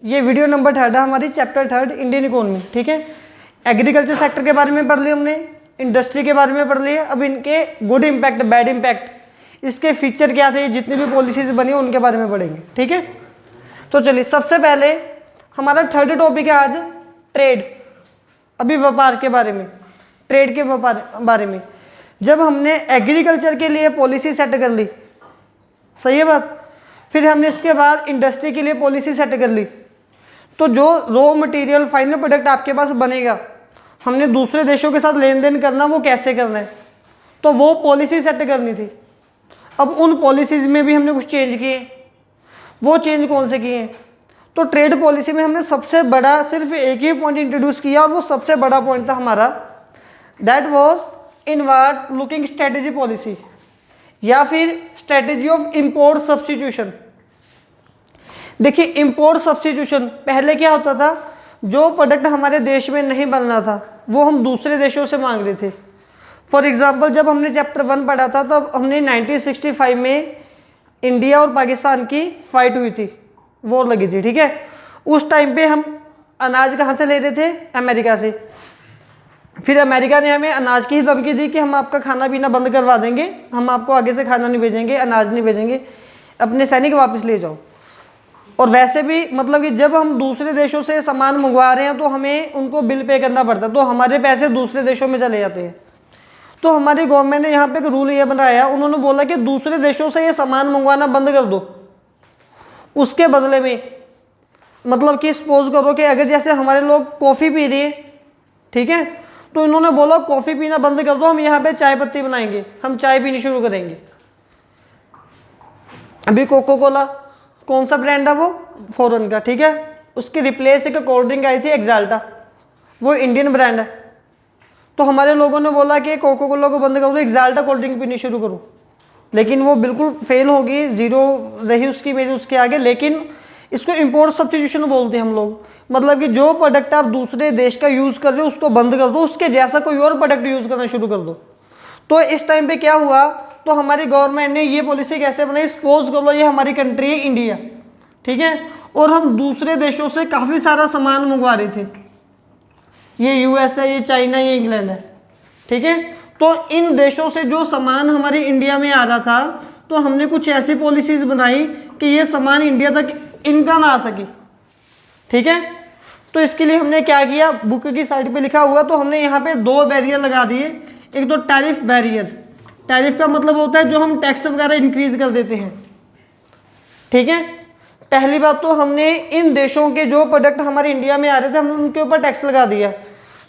ये video number 3 है हमारी, चैप्टर 3 इंडियन इकोनॉमी। ठीक है, एग्रीकल्चर सेक्टर के बारे में पढ़ लिया हमने, इंडस्ट्री के बारे में पढ़ लिया। अब इनके गुड इम्पैक्ट, बैड इम्पैक्ट, इसके फीचर क्या थे, जितनी भी पॉलिसीज बनी उनके बारे में पढ़ेंगे। ठीक है, तो चलिए सबसे पहले हमारा थर्ड टॉपिक है आज ट्रेड। अभी व्यापार के बारे में, ट्रेड के बारे में। जब हमने एग्रीकल्चर के लिए पॉलिसी सेट कर ली, सही है बात, फिर हमने इसके बाद इंडस्ट्री के लिए पॉलिसी सेट कर ली, तो जो रॉ मटेरियल फाइनल प्रोडक्ट आपके पास बनेगा, हमने दूसरे देशों के साथ लेन देन करना, वो कैसे करना है, तो वो पॉलिसी सेट करनी थी। अब उन पॉलिसीज में भी हमने कुछ चेंज किए। वो चेंज कौन से किए? तो ट्रेड पॉलिसी में हमने सबसे बड़ा सिर्फ एक ही पॉइंट इंट्रोड्यूस किया, और वो सबसे बड़ा पॉइंट था हमारा, that was inward looking strategy policy, या फिर स्ट्रेटेजी ऑफ इंपोर्ट सब्स्टिट्यूशन। देखिए, इंपोर्ट सब्स्टिट्यूशन पहले क्या होता था, जो प्रोडक्ट हमारे देश में नहीं बनना था वो हम दूसरे देशों से मांग रहे थे। फॉर एग्जांपल, जब हमने चैप्टर 1 पढ़ा था तब हमने 1965 में इंडिया और पाकिस्तान की फाइट हुई थी, वॉर लगी थी। ठीक है, उस टाइम पे हम अनाज कहाँ से ले रहे थे? अमेरिका से। फिर अमेरिका ने हमें अनाज की ही धमकी दी कि हम आपका खाना पीना बंद करवा देंगे, हम आपको आगे से खाना नहीं भेजेंगे, अनाज नहीं भेजेंगे, अपने सैनिक वापस ले जाओ। और वैसे भी मतलब कि जब हम दूसरे देशों से सामान मंगवा रहे हैं तो हमें उनको बिल पे करना पड़ता है, तो हमारे पैसे दूसरे देशों में चले जाते हैं। तो हमारी गवर्नमेंट ने यहाँ पे एक रूल ये बनाया, उन्होंने बोला कि दूसरे देशों से ये सामान मंगवाना बंद कर दो। उसके बदले में मतलब कि सपोज करो कि अगर जैसे हमारे लोग कॉफ़ी पी रहे हैं, ठीक है, तो इन्होंने बोला कॉफ़ी पीना बंद कर दो, हम यहाँ पे चाय पत्ती बनाएंगे, हम चाय पीनी शुरू करेंगे। अभी कोको कोला कौन सा ब्रांड है? वो फॉरेन का। ठीक है, उसकी रिप्लेस एक कोल्ड ड्रिंक आई थी एक्साल्टा, वो इंडियन ब्रांड है। तो हमारे लोगों ने बोला कि कोको कोला को बंद कर दो, एक्साल्टा कोल्ड ड्रिंक पीनी शुरू करो, लेकिन वो बिल्कुल फेल होगी, जीरो रही उसकी इमेज उसके आगे। लेकिन इसको इंपोर्ट सब्स्टिट्यूशन बोलते हैं हम लोग, मतलब कि जो प्रोडक्ट आप दूसरे देश का यूज़ कर रहे हो उसको बंद कर दो, उसके जैसा कोई और प्रोडक्ट यूज़ करना शुरू कर दो। तो इस टाइम पे क्या हुआ, तो हमारी गवर्नमेंट ने ये पॉलिसी कैसे बनाई, सपोज कर लो ये हमारी कंट्री है इंडिया, ठीक है, और हम दूसरे देशों से काफ़ी सारा सामान मंगवा रहे थे, ये यूएस है, ये चाइना, ये इंग्लैंड है। ठीक है, तो इन देशों से जो सामान हमारे इंडिया में आ रहा था, तो हमने कुछ ऐसी पॉलिसीज बनाई कि ये सामान इंडिया तक इनका ना आ सके। ठीक है, तो इसके लिए हमने क्या किया, बुक की साइड पे लिखा हुआ, तो हमने यहाँ पे 2 बैरियर लगा दिए। एक तो टैरिफ बैरियर, टैरिफ का मतलब होता है जो हम टैक्स वगैरह इंक्रीज कर देते हैं। ठीक है, पहली बात तो हमने इन देशों के जो प्रोडक्ट हमारे इंडिया में आ रहे थे हमने उनके ऊपर टैक्स लगा दिया।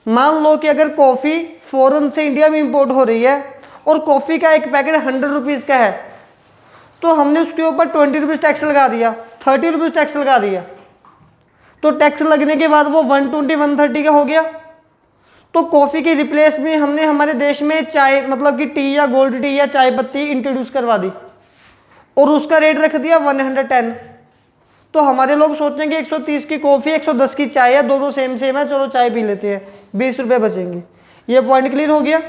मान लो कि अगर कॉफ़ी फॉरेन से इंडिया में इंपोर्ट हो रही है और कॉफ़ी का एक पैकेट 100 रुपीज़ का है, तो हमने उसके ऊपर 20 रुपीज़ टैक्स लगा दिया, 30 रुपीज़ टैक्स लगा दिया। तो टैक्स लगने के बाद वो 120 130 का हो गया। तो कॉफ़ी की रिप्लेस में हमने हमारे देश में चाय मतलब कि टी या गोल्ड टी या चाय पत्ती इंट्रोड्यूस करवा दी और उसका रेट रख दिया 110। तो हमारे लोग सोचेंगे 130 की कॉफ़ी 110 की चाय है, दोनों सेम सेम है, चलो चाय पी लेते हैं, 20 रुपये बचेंगे। ये पॉइंट क्लियर हो गया।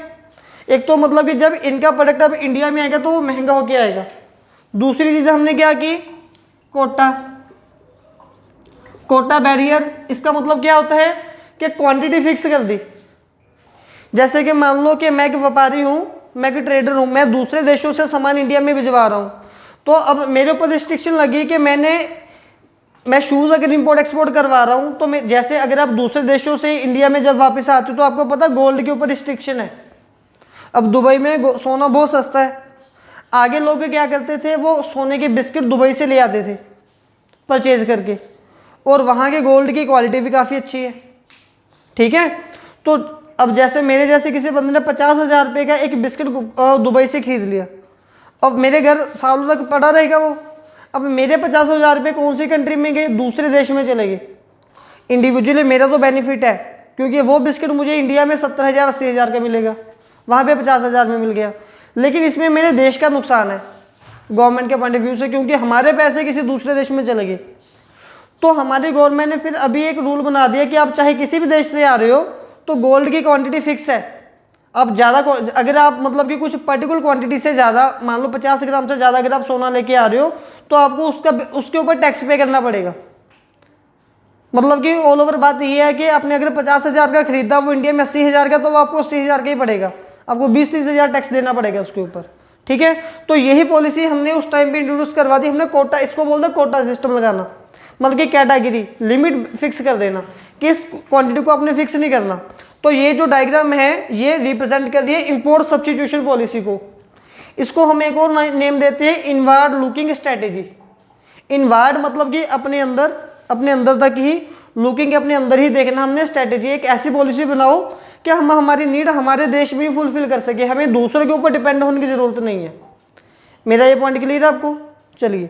एक तो मतलब कि जब इनका प्रोडक्ट अब इंडिया में आएगा तो वो महंगा होके आएगा। दूसरी चीज़ हमने क्या की, कोटा, कोटा बैरियर। इसका मतलब क्या होता है कि क्वांटिटी फिक्स कर दी। जैसे कि मान लो कि मैं एक व्यापारी हूँ, मैं एक ट्रेडर हूँ, मैं दूसरे देशों से सामान इंडिया में भिजवा रहा हूँ, तो अब मेरे ऊपर रिस्ट्रिक्शन लगी कि मैं शूज़ अगर इंपोर्ट एक्सपोर्ट करवा रहा हूँ, तो मैं जैसे अगर आप दूसरे देशों से इंडिया में जब वापस आते हो तो आपको पता गोल्ड के ऊपर रिस्ट्रिक्शन है। अब दुबई में सोना बहुत सस्ता है, आगे लोग क्या करते थे, वो सोने के बिस्किट दुबई से ले आते थे परचेज करके, और वहाँ के गोल्ड की क्वालिटी भी काफ़ी अच्छी है। ठीक है, तो अब जैसे मेरे जैसे किसी बंदे ने 50,000 रुपये का एक बिस्किट दुबई से खरीद लिया, अब मेरे घर सालों तक पड़ा रहेगा वो। अब मेरे 50,000 रुपये कौन सी कंट्री में गए, दूसरे देश में चले गए। इंडिविजुअली मेरा तो बेनिफिट है, क्योंकि वो बिस्किट मुझे इंडिया में 70,000 80,000 का मिलेगा, वहाँ पे 50,000 में मिल गया। लेकिन इसमें मेरे देश का नुकसान है गवर्नमेंट के पॉइंट ऑफ व्यू से, क्योंकि हमारे पैसे किसी दूसरे देश में चले गए। तो हमारी गवर्नमेंट ने फिर अभी एक रूल बना दिया कि आप चाहे किसी भी देश से आ रहे हो तो गोल्ड की क्वांटिटी फिक्स है। अब ज़्यादा अगर आप मतलब कि कुछ पर्टिकुलर क्वांटिटी से ज़्यादा, मान लो 50 ग्राम से ज़्यादा अगर आप सोना लेके आ रहे हो तो आपको उसके ऊपर टैक्स पे करना पड़ेगा। मतलब कि ऑल ओवर बात ये है कि आपने अगर 50,000 का खरीदा, वो इंडिया में 80,000 का, तो वो आपको 80,000 का ही पड़ेगा, आपको 20-30,000 टैक्स देना पड़ेगा उसके ऊपर। ठीक है, तो यही पॉलिसी हमने उस टाइम पे इंट्रोड्यूस करवा दी हमने। कोटा, इसको बोलते हैं कोटा सिस्टम लगाना, मतलब कि कैटेगरी लिमिट फिक्स कर देना, किस क्वांटिटी को आपने फिक्स नहीं करना। तो ये जो डायग्राम है ये रिप्रेजेंट कर रही है इंपोर्ट सब्स्टिट्यूशन पॉलिसी को। इसको हम एक और नेम देते हैं इनवार्ड लुकिंग स्ट्रैटेजी। इनवार्ड मतलब कि अपने अंदर तक ही, लुकिंग अपने अंदर ही देखना हमने स्ट्रैटेजी। एक ऐसी पॉलिसी बनाओ कि हम हमारी नीड हमारे देश में ही फुलफिल कर सके, हमें दूसरों के ऊपर डिपेंड होने की ज़रूरत नहीं है। मेरा ये पॉइंट क्लियर है आपको? चलिए,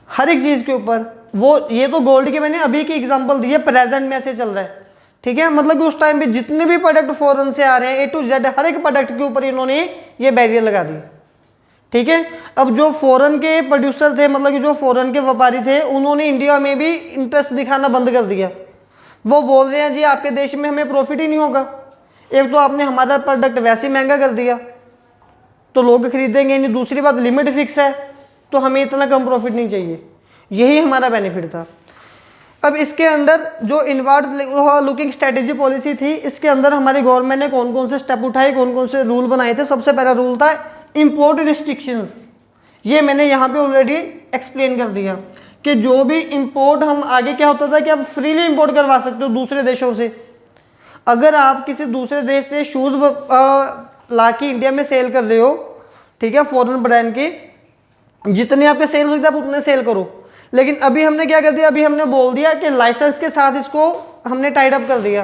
हर एक चीज़ के ऊपर, वो ये तो गोल्ड के मैंने अभी की एग्जांपल दी है, प्रेजेंट में ऐसे चल रहा है। ठीक है, मतलब कि उस टाइम पे जितने भी प्रोडक्ट फॉरेन से आ रहे हैं A to Z, हर एक प्रोडक्ट के ऊपर इन्होंने ये बैरियर लगा दी। ठीक है, अब जो फॉरेन के प्रोड्यूसर थे, मतलब कि जो फॉरेन के व्यापारी थे, उन्होंने इंडिया में भी इंटरेस्ट दिखाना बंद कर दिया। वो बोल रहे हैं जी आपके देश में हमें प्रॉफिट ही नहीं होगा, एक तो आपने हमारा प्रोडक्ट वैसे ही महंगा कर दिया तो लोग खरीदेंगे नहीं, दूसरी बात लिमिट फिक्स है तो हमें इतना कम प्रॉफिट नहीं चाहिए। यही हमारा बेनिफिट था। अब इसके अंदर जो इनवार्ड लुकिंग स्ट्रेटेजी पॉलिसी थी, इसके अंदर हमारी गवर्नमेंट ने कौन कौन से स्टेप उठाए, कौन कौन से रूल बनाए थे। सबसे पहला रूल था इंपोर्ट रिस्ट्रिक्शंस। ये मैंने यहाँ पे ऑलरेडी एक्सप्लेन कर दिया कि जो भी इंपोर्ट, हम आगे क्या होता था कि आप फ्रीली इंपोर्ट करवा सकते हो दूसरे देशों से। अगर आप किसी दूसरे देश से शूज़ ला के इंडिया में सेल कर रहे हो, ठीक है, फॉरेन ब्रांड के, जितने आपके सेल हो सकते हैं आप उतने सेल करो। लेकिन अभी हमने क्या कर दिया, अभी हमने बोल दिया कि लाइसेंस के साथ इसको हमने टाइड अप कर दिया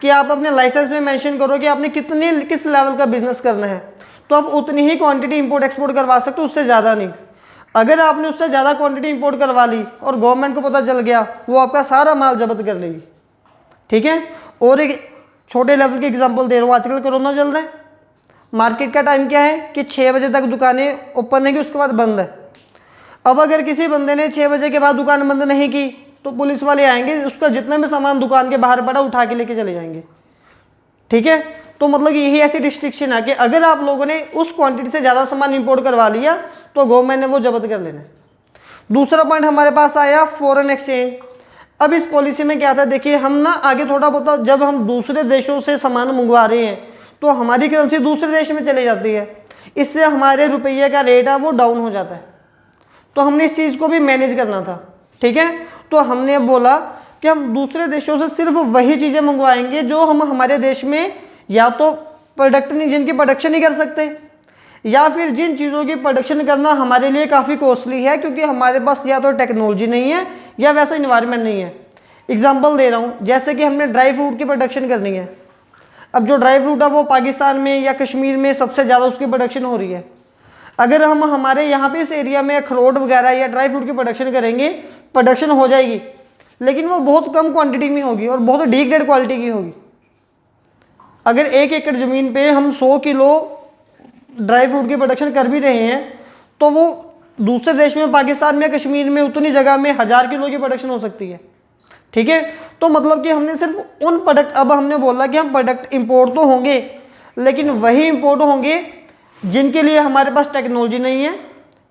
कि आप अपने लाइसेंस में मेंशन करो कि आपने किस लेवल का बिजनेस करना है, तो आप उतनी ही क्वांटिटी इंपोर्ट एक्सपोर्ट करवा सकते हो, उससे ज़्यादा नहीं। अगर आपने उससे ज़्यादा क्वांटिटी इंपोर्ट करवा ली और गवर्नमेंट को पता चल गया, वो आपका सारा माल जब्त कर लेगी। ठीक है, और एक छोटे लेवल की एग्जांपल दे रहा हूँ। आजकल कोरोना चल रहा है, मार्केट का टाइम क्या है कि 6 बजे तक दुकानें ओपन है कि उसके बाद बंद है। अब अगर किसी बंदे ने 6 बजे के बाद दुकान बंद नहीं की तो पुलिस वाले आएंगे, उसका जितना भी सामान दुकान के बाहर पड़ा उठा के लेके चले जाएंगे। ठीक है, तो मतलब कि यही ऐसी रिस्ट्रिक्शन है कि अगर आप लोगों ने उस क्वांटिटी से ज़्यादा सामान इंपोर्ट करवा लिया तो गवर्नमेंट ने वो जब्त कर लेना है। दूसरा पॉइंट हमारे पास आया फॉरेन एक्सचेंज। अब इस पॉलिसी में क्या था, देखिए हम ना आगे थोड़ा बहुत, जब हम दूसरे देशों से सामान मंगवा रहे हैं तो हमारी करेंसी दूसरे देश में चली जाती है, इससे हमारे रुपये का रेट है वो डाउन हो जाता है। तो हमने इस चीज़ को भी मैनेज करना था। ठीक है, तो हमने बोला कि हम दूसरे देशों से सिर्फ वही चीज़ें मंगवाएंगे जो हम हमारे देश में या तो प्रोडक्ट नहीं, जिनकी प्रोडक्शन नहीं कर सकते, या फिर जिन चीज़ों की प्रोडक्शन करना हमारे लिए काफ़ी कॉस्टली है क्योंकि हमारे पास या तो टेक्नोलॉजी नहीं है या वैसा इन्वायरमेंट नहीं है। एग्जांपल दे रहा हूँ, जैसे कि हमने ड्राई फ्रूट की प्रोडक्शन करनी है। अब जो ड्राई फ्रूट है वो पाकिस्तान में या कश्मीर में सबसे ज़्यादा उसकी प्रोडक्शन हो रही है। अगर हम हमारे यहाँ पे इस एरिया में अखरोट वगैरह या ड्राई फ्रूट की प्रोडक्शन करेंगे, प्रोडक्शन हो जाएगी लेकिन वो बहुत कम क्वांटिटी में होगी और बहुत डिग्रेड क्वालिटी की होगी। अगर 1 एकड़ ज़मीन पे हम 100 किलो ड्राई फ्रूट की प्रोडक्शन कर भी रहे हैं तो वो दूसरे देश में, पाकिस्तान में, कश्मीर में, उतनी जगह में 1000 किलो की प्रोडक्शन हो सकती है। ठीक है, तो मतलब कि हमने सिर्फ उन प्रोडक्ट, अब हमने बोला कि हम प्रोडक्ट इंपोर्ट तो होंगे लेकिन वही इंपोर्ट होंगे जिनके लिए हमारे पास टेक्नोलॉजी नहीं है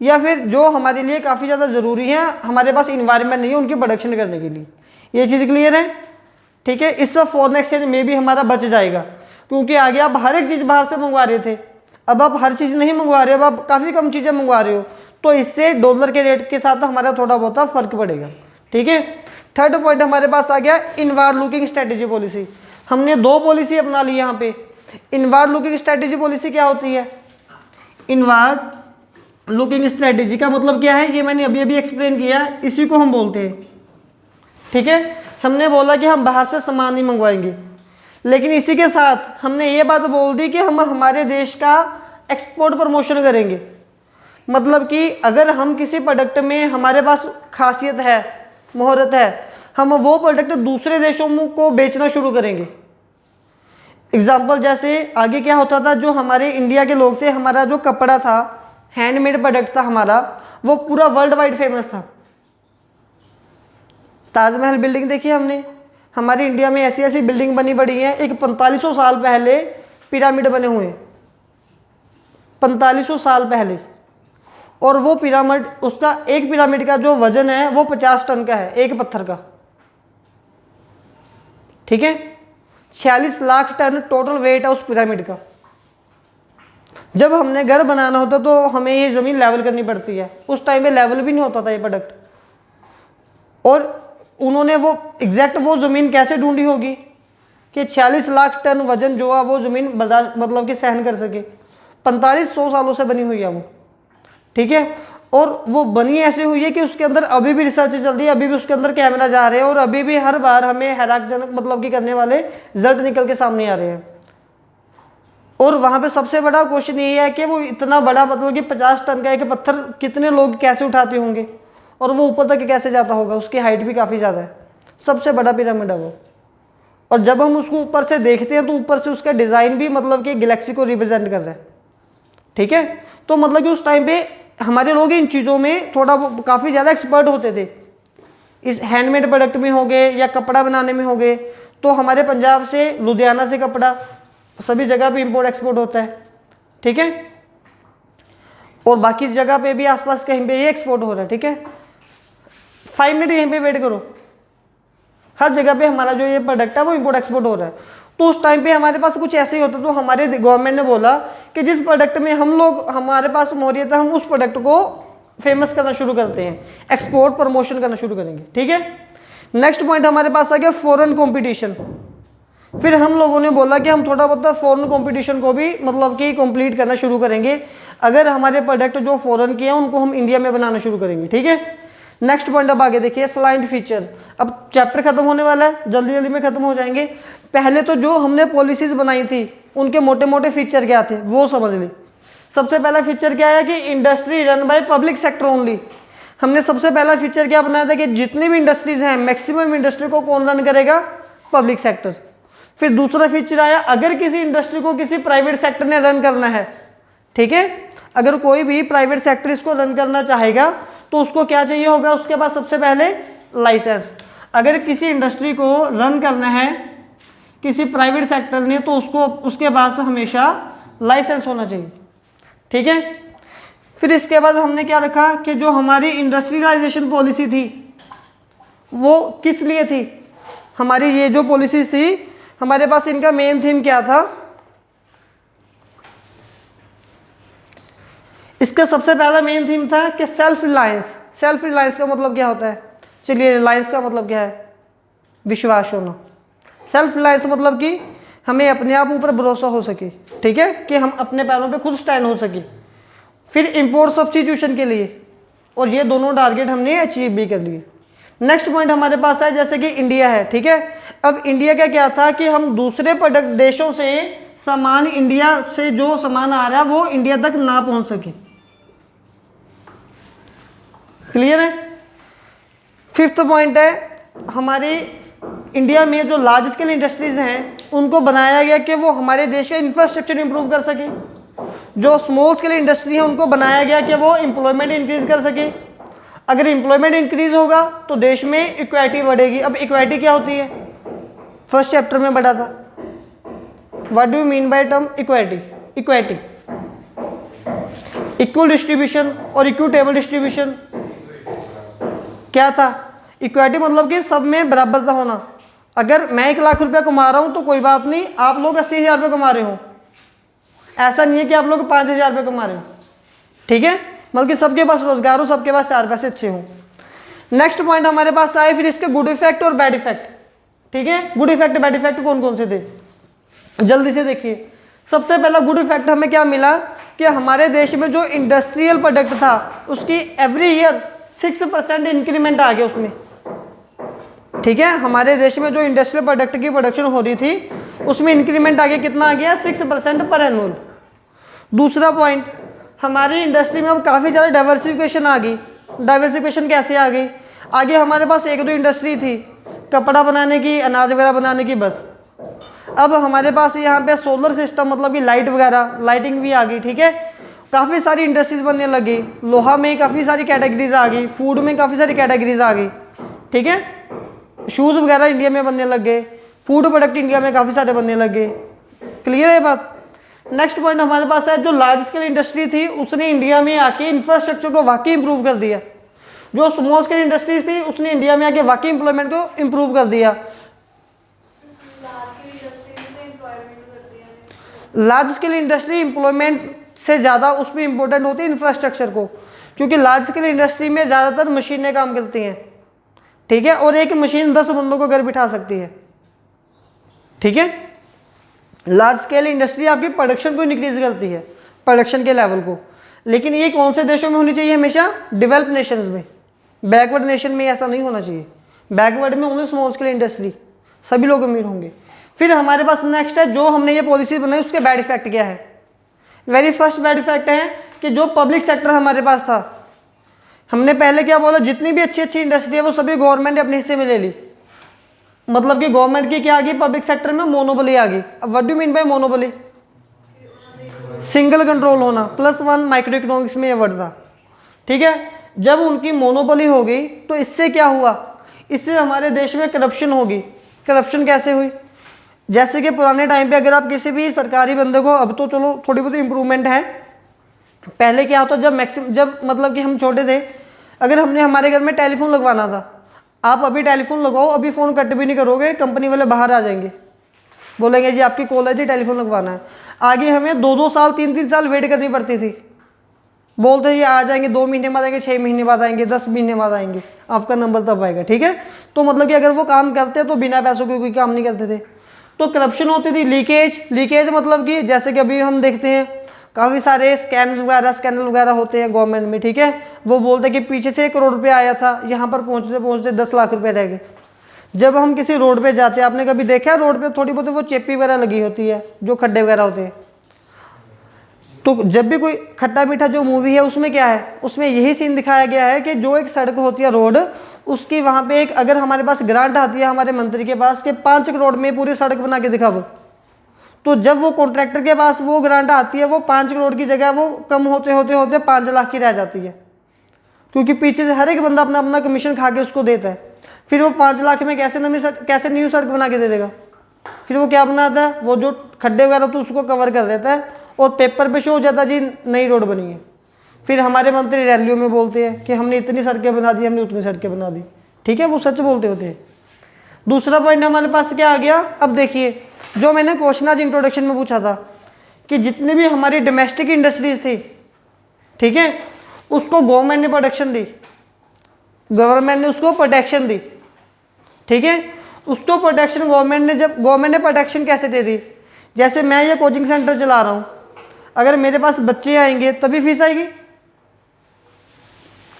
या फिर जो हमारे लिए काफ़ी ज़्यादा ज़रूरी है, हमारे पास इन्वायरमेंट नहीं है उनकी प्रोडक्शन करने के लिए। ये चीज़ क्लियर है? ठीक है, इससे फॉरेन एक्सचेंज में भी हमारा बच जाएगा क्योंकि आगे आप हर एक चीज़ बाहर से मंगवा रहे थे, अब आप हर चीज़ नहीं मंगवा रहे हो, अब आप काफ़ी कम चीज़ें मंगवा रहे हो, तो इससे डॉलर के रेट के साथ हमारा थोड़ा बहुत फर्क पड़ेगा। ठीक है, थर्ड पॉइंट हमारे पास आ गया इनवार्ड लुकिंग स्ट्रेटेजी पॉलिसी। हमने 2 पॉलिसी अपना ली यहाँ पे। इनवार्ड लुकिंग स्ट्रेटेजी पॉलिसी क्या होती है? इनवार्ड लुकिंग स्ट्रेटेजी का मतलब क्या है, ये मैंने अभी अभी एक्सप्लेन किया, इसी को हम बोलते हैं। ठीक है, हमने बोला कि हम बाहर से सामान नहीं मंगवाएंगे, लेकिन इसी के साथ हमने ये बात बोल दी कि हम हमारे देश का एक्सपोर्ट प्रमोशन करेंगे। मतलब कि अगर हम किसी प्रोडक्ट में हमारे पास खासियत है, मुहूर्त है, हम वो प्रोडक्ट दूसरे देशों को बेचना शुरू करेंगे। एग्जाम्पल जैसे आगे क्या होता था, जो हमारे इंडिया के लोग थे, हमारा जो कपड़ा था, हैंडमेड प्रोडक्ट था हमारा, वो पूरा वर्ल्ड वाइड फेमस था। ताजमहल बिल्डिंग देखी हमने, हमारे इंडिया में ऐसी ऐसी बिल्डिंग बनी पड़ी है। एक 4500 साल पहले पिरामिड बने हुए हैं, 4500 साल पहले, और वो पिरामिड, उसका एक पिरामिड का जो वजन है वो 50 टन का है, एक पत्थर का। ठीक है, 46 लाख टन टोटल वेट है उस पिरामिड का। जब हमने घर बनाना होता तो हमें ये ज़मीन लेवल करनी पड़ती है, उस टाइम पे लेवल भी नहीं होता था ये प्रोडक्ट। और उन्होंने वो एग्जैक्ट वो ज़मीन कैसे ढूंढी होगी कि 46 लाख टन वजन जो है वो ज़मीन मतलब कि सहन कर सके। 4500 सालों से बनी हुई है वो। ठीक है, और वो बनी ऐसे हुई है कि उसके अंदर अभी भी रिसर्च चल रही है, अभी भी उसके अंदर कैमरा जा रहे हैं और अभी भी हर बार हमें हैरानजनक मतलब कि करने वाले रिजल्ट निकल के सामने आ रहे हैं। और वहाँ पे सबसे बड़ा क्वेश्चन ये है कि वो इतना बड़ा मतलब कि 50 टन का एक पत्थर कितने लोग कैसे उठाते होंगे और वो ऊपर तक कैसे जाता होगा, उसकी हाइट भी काफ़ी ज़्यादा है, सबसे बड़ा पिरामिड है वो। और जब हम उसको ऊपर से देखते हैं तो ऊपर से उसका डिज़ाइन भी मतलब कि गैलेक्सी को रिप्रेजेंट कर रहा है। ठीक है, तो मतलब कि उस टाइम पे हमारे लोग इन चीज़ों में थोड़ा काफ़ी ज़्यादा एक्सपर्ट होते थे, इस हैंडमेड प्रोडक्ट में हो गए या कपड़ा बनाने में हो गए। तो हमारे पंजाब से, लुधियाना से कपड़ा सभी जगह पे इंपोर्ट एक्सपोर्ट होता है। ठीक है, और बाकी जगह पे भी आसपास कहीं पे ये एक्सपोर्ट हो रहा है। ठीक है, 5 मिनट यहीं पे वेट करो। हर जगह पे हमारा जो ये प्रोडक्ट है वो इंपोर्ट एक्सपोर्ट हो रहा है। तो उस टाइम पे हमारे पास कुछ ऐसे ही होता, तो हमारे गवर्नमेंट ने बोला कि जिस प्रोडक्ट में हम लोग हमारे पास मोहरियत है, हम उस प्रोडक्ट को फेमस करना शुरू करते हैं, एक्सपोर्ट प्रमोशन करना शुरू करेंगे। ठीक है, नेक्स्ट पॉइंट हमारे पास आ गया फॉरेन कंपटीशन। फिर हम लोगों ने बोला कि हम थोड़ा बहुत फॉरेन कंपटीशन को भी मतलब कि कंप्लीट करना शुरू करेंगे। अगर हमारे प्रोडक्ट जो फॉरेन के हैं उनको हम इंडिया में बनाना शुरू करेंगे। ठीक है, नेक्स्ट पॉइंट अब आगे देखिए, स्लाइड फीचर। अब चैप्टर खत्म होने वाला है, जल्दी जल्दी में खत्म हो जाएंगे। पहले तो जो हमने पॉलिसीज बनाई थी उनके मोटे मोटे फीचर क्या थे वो समझ ली। सबसे पहला फीचर क्या है कि industry run by public sector only. हमने सबसे पहला फीचर क्या बनाया था कि जितनी भी इंडस्ट्रीज हैं मैक्सिमम इंडस्ट्री को कौन रन करेगा, पब्लिक सेक्टर। फिर दूसरा फीचर आया, अगर किसी इंडस्ट्री को किसी प्राइवेट सेक्टर ने रन करना है, ठीक है, अगर कोई भी प्राइवेट सेक्टर इसको रन करना चाहेगा तो उसको क्या चाहिए होगा, उसके पास सबसे पहले लाइसेंस। अगर किसी इंडस्ट्री को रन करना है किसी प्राइवेट सेक्टर ने तो उसको उसके पास हमेशा लाइसेंस होना चाहिए। ठीक है, फिर इसके बाद हमने क्या रखा कि जो हमारी इंडस्ट्रियलाइजेशन पॉलिसी थी वो किस लिए थी। हमारी ये जो पॉलिसीज थी हमारे पास इनका मेन थीम क्या था, इसका सबसे पहला मेन थीम था कि सेल्फ रिलायंस। सेल्फ रिलायंस का मतलब क्या होता है, चलिए रिलायंस का मतलब क्या है, विश्वास होना। सेल्फ रिलायंस मतलब कि हमें अपने आप ऊपर भरोसा हो सके। ठीक है, कि हम अपने पैरों पे खुद स्टैंड हो सके। फिर इंपोर्ट सब्स्टिट्यूशन के लिए, और ये दोनों टारगेट हमने अचीव भी कर लिए। नेक्स्ट पॉइंट हमारे पास है जैसे कि इंडिया है। ठीक है, अब इंडिया का क्या था कि हम दूसरे प्रोडक्ट देशों से सामान, इंडिया से जो सामान आ रहा है वो इंडिया तक ना पहुंच सके। क्लियर है। फिफ्थ पॉइंट है हमारे इंडिया में जो लार्ज स्केल इंडस्ट्रीज हैं उनको बनाया गया कि वो हमारे देश का इंफ्रास्ट्रक्चर इंप्रूव कर सके। जो स्मॉल स्केल इंडस्ट्री है उनको बनाया गया कि वो एम्प्लॉयमेंट इंक्रीज कर सके। अगर एम्प्लॉयमेंट इंक्रीज होगा तो देश में इक्वालिटी बढ़ेगी। अब इक्वालिटी क्या होती है, फर्स्ट चैप्टर में पढ़ा था। What do you mean by term equality. Equality equal distribution और इक्विटेबल डिस्ट्रीब्यूशन क्या था। इक्वालिटी मतलब कि सब में बराबरता होना। अगर मैं 1 लाख रुपया कमा रहा हूं तो कोई बात नहीं, आप लोग 80,000 रुपये कमा रहे हो, ऐसा नहीं है कि आप लोग 5,000 रुपये कमा रहे हो। ठीक है, बल्कि सबके पास रोजगार हो, सबके पास 4 पैसे अच्छे हों। नेक्स्ट पॉइंट हमारे पास आए फिर इसके गुड इफेक्ट और बैड इफेक्ट। ठीक है, गुड इफेक्ट बैड इफेक्ट कौन कौन से थे जल्दी से देखिए। सबसे पहला गुड इफेक्ट हमें क्या मिला कि हमारे देश में जो इंडस्ट्रियल प्रोडक्ट था उसकी एवरी ईयर 6% इंक्रीमेंट आ गया उसमें। ठीक है, हमारे देश में जो इंडस्ट्रियल प्रोडक्ट की प्रोडक्शन हो रही थी उसमें इंक्रीमेंट आ गया, कितना आ गया, 6% पर एनुअल। दूसरा पॉइंट, हमारी इंडस्ट्री में अब काफ़ी ज़्यादा डाइवर्सिफिकेशन आ गई। डाइवर्सिफिकेशन कैसे आ गई, आगे हमारे पास 1-2 इंडस्ट्री थी कपड़ा बनाने की, अनाज वगैरह बनाने की, बस। अब हमारे पास यहाँ पे सोलर सिस्टम मतलब कि लाइट वगैरह, लाइटिंग भी आ गई। ठीक है, काफ़ी सारी इंडस्ट्रीज बनने लगी। लोहा में काफ़ी सारी कैटेगरीज आ गई, फूड में काफ़ी सारी कैटेगरीज आ गई। ठीक है, शूज़ वगैरह इंडिया में बनने लग गए, फूड प्रोडक्ट इंडिया में काफ़ी सारे बनने लग गए। क्लियर है बात। नेक्स्ट पॉइंट हमारे पास है, जो लार्ज स्केल इंडस्ट्री थी उसने इंडिया में आके इंफ्रास्ट्रक्चर को वाकई इंप्रूव कर दिया। जो स्मॉल स्केल इंडस्ट्रीज थी उसने इंडिया में आके वाकई एम्प्लॉयमेंट को इंप्रूव कर दिया। लार्ज स्केल इंडस्ट्री एम्प्लॉयमेंट से ज़्यादा उसमें इंपॉर्टेंट होती है इंफ्रास्ट्रक्चर को, क्योंकि लार्ज स्केल इंडस्ट्री में ज़्यादातर मशीनें काम करती हैं, ठीक है, और एक मशीन 10 बंदों को घर बिठा सकती है, ठीक है। लार्ज स्केल इंडस्ट्री आपकी प्रोडक्शन को इंक्रीज करती है, प्रोडक्शन के लेवल को। लेकिन ये कौन से देशों में होनी चाहिए? हमेशा डेवलप नेशंस में। बैकवर्ड नेशन में ऐसा नहीं होना चाहिए। बैकवर्ड में ओनली स्मॉल स्केल इंडस्ट्री, सभी लोग अमीर होंगे। फिर हमारे पास नेक्स्ट है, जो हमने ये पॉलिसी बनाई उसके बैड इफेक्ट क्या है। वेरी फर्स्ट बैड इफेक्ट है कि जो पब्लिक सेक्टर हमारे पास था, हमने पहले क्या बोला, जितनी भी अच्छी अच्छी इंडस्ट्री है वो सभी गवर्नमेंट ने अपने हिस्से में ले ली। मतलब कि गवर्नमेंट की क्या आ गई, पब्लिक सेक्टर में मोनोपोली आ गई। अब what do mean by monopoly? Single control होना, +1 माइक्रो इकोनॉमिक्स में ये वर्ड था, ठीक है। जब उनकी मोनोपोली हो गई तो इससे क्या हुआ, इससे हमारे देश में करप्शन होगी। करप्शन कैसे हुई? जैसे कि पुराने टाइम पे अगर आप किसी भी सरकारी बंदे को, अब तो चलो थोड़ी बहुत इंप्रूवमेंट है, पहले क्या होता जब मतलब कि हम छोटे थे, अगर हमने हमारे घर में टेलीफोन लगवाना था, आप अभी टेलीफोन लगाओ, अभी फ़ोन कट भी नहीं करोगे, कंपनी वाले बाहर आ जाएंगे, बोलेंगे जी आपकी कॉल है जी, टेलीफोन लगवाना है। आगे हमें 2-2 साल 3-3 साल वेट करनी पड़ती थी। बोलते ये आ जाएंगे 2 महीने बाद आएंगे, 6 महीने बाद आएंगे, 10 महीने बाद आएंगे, आपका नंबर तब आएगा, ठीक है। तो मतलब कि अगर वो काम करते तो बिना पैसों के कोई काम नहीं करते थे। तो करप्शन होती थी। लीकेज मतलब कि जैसे कि अभी हम देखते हैं काफ़ी सारे स्कैम्स वगैरह, स्कैंडल वगैरह होते हैं गवर्नमेंट में, ठीक है। वो बोलते हैं कि पीछे से 1 करोड़ रुपये आया था, यहाँ पर पहुँचते पहुँचते 10 लाख रुपये रह गए। जब हम किसी रोड पे जाते हैं, आपने कभी देखा है रोड पे थोड़ी बहुत वो चेपी वगैरह लगी होती है, जो खड्डे वगैरह होते हैं। तो जब भी कोई खट्टा मीठा जो मूवी है उसमें क्या है, उसमें यही सीन दिखाया गया है कि जो एक सड़क होती है रोड, उसकी वहाँ पे एक अगर हमारे पास ग्रांट आती है हमारे मंत्री के पास कि 5 करोड़ में पूरी सड़क बना के दिखा दो, तो जब वो कॉन्ट्रैक्टर के पास वो ग्रांट आती है, वो 5 करोड़ की जगह वो कम होते होते होते 5 लाख की रह जाती है, क्योंकि पीछे से हर एक बंदा अपना अपना कमीशन खा के उसको देता है। फिर वो 5 लाख में कैसे न्यू सड़क बना के दे देगा? फिर वो क्या बनाता है, वो जो खड्डे वगैरह तो उसको कवर कर देता है और पेपर पे शो हो जाता है जी नई रोड बनी है। फिर हमारे मंत्री रैलियों में बोलते हैं कि हमने इतनी सड़कें बना दी, हमने उतनी सड़कें बना दी, ठीक है, वो सच बोलते होते हैं। दूसरा पॉइंट हमारे पास क्या आ गया, अब देखिए जो मैंने क्वेश्चन आज इंट्रोडक्शन में पूछा था कि जितनी भी हमारी डोमेस्टिक इंडस्ट्रीज थी, ठीक है, उसको गवर्नमेंट ने प्रोटेक्शन दी, गवर्नमेंट ने उसको प्रोटेक्शन दी, ठीक है। उसको प्रोटेक्शन गवर्नमेंट ने प्रोटेक्शन कैसे दे दी? जैसे मैं ये कोचिंग सेंटर चला रहा हूँ, अगर मेरे पास बच्चे आएंगे तभी फीस आएगी,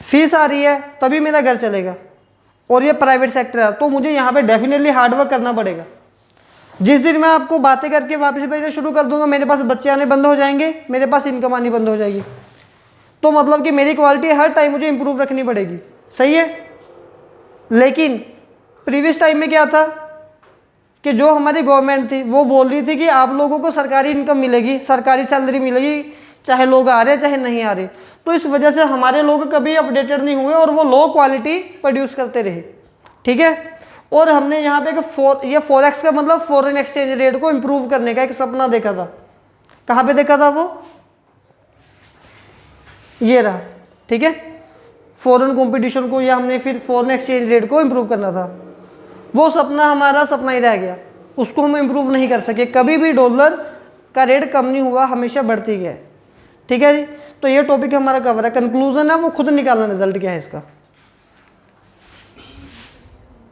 फीस आ रही है तभी मेरा घर चलेगा, और ये प्राइवेट सेक्टर है तो मुझे यहाँ पे डेफिनेटली हार्डवर्क करना पड़ेगा। जिस दिन मैं आपको बातें करके वापस भेजना शुरू कर दूंगा, मेरे पास बच्चे आने बंद हो जाएंगे, मेरे पास इनकम आनी बंद हो जाएगी। तो मतलब कि मेरी क्वालिटी हर टाइम मुझे इंप्रूव रखनी पड़ेगी, सही है। लेकिन प्रीवियस टाइम में क्या था कि जो हमारी गवर्नमेंट थी वो बोल रही थी कि आप लोगों को सरकारी इनकम मिलेगी, सरकारी सैलरी मिलेगी, चाहे लोग आ रहे चाहे नहीं आ रहे। तो इस वजह से हमारे लोग कभी अपडेटेड नहीं हुए और वो लो क्वालिटी प्रोड्यूस करते रहे, ठीक है। और हमने यहाँ पे ये फॉरेक्स का मतलब फॉरेन एक्सचेंज रेट को इम्प्रूव करने का एक सपना देखा था। कहाँ पे देखा था वो? ये रहा, ठीक है। फॉरेन कंपटीशन को या हमने फिर फॉरेन एक्सचेंज रेट को इम्प्रूव करना था। वो सपना हमारा सपना ही रह गया, उसको हम इम्प्रूव नहीं कर सके। कभी भी डॉलर का रेट कम नहीं हुआ, हमेशा बढ़ती गया, ठीक है जी। तो ये टॉपिक हमारा कवर है। कंक्लूजन है वो खुद निकालना, रिजल्ट क्या है इसका।